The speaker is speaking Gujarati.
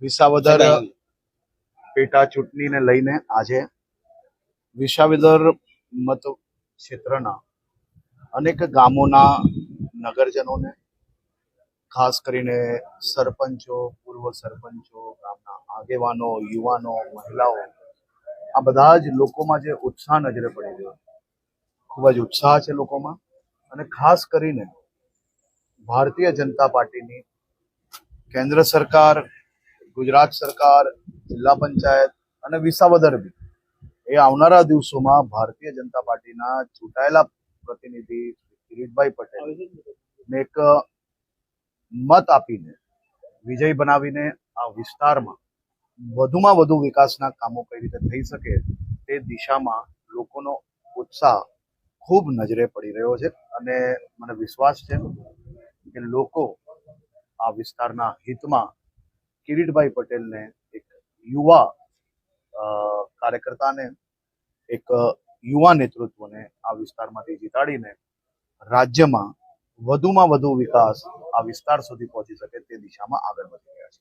વિસાવદર પેટા ચૂંટણીને લઈને આજે વિસાવદર મત ક્ષેત્રના અનેક ગામોના નગરજનોને, ખાસ કરીને સરપંચો, પૂર્વ સરપંચો, ગામના આગેવાનો, યુવાનો, મહિલાઓ, આ બધા જ લોકોમાં જે ઉત્સાહ નજરે પડી રહ્યો, ખૂબ જ ઉત્સાહ છે લોકોમાં. અને ખાસ કરીને ભારતીય જનતા પાર્ટીની કેન્દ્ર સરકાર, ગુજરાત સરકાર, જિલ્લા પંચાયત અને વિસાવદર બી એ આવનારા દિવસોમાં ભારતીય જનતા પાર્ટીના ચૂંટાયેલા પ્રતિનિધિ કિરીટભાઈ પટેલને એક મત આપીને વિજય બનાવીને આ વિસ્તારમાં વધુમાં વધુ વિકાસના કામો કઈ રીતે થઈ શકે તે દિશામાં લોકોનો ઉત્સાહ ખૂબ નજરે પડી રહ્યો છે. અને મને વિશ્વાસ છે કે લોકો આ વિસ્તારના હિતમાં કિરીટભાઈ પટેલને એક યુવા કાર્યકર્તાને, એક યુવા નેતૃત્વને આ વિસ્તારમાંથી જીતાડીને રાજ્યમાં વધુમાં વધુ વિકાસ આ વિસ્તાર સુધી પહોંચી શકે તે દિશામાં આગળ વધી રહ્યા છે.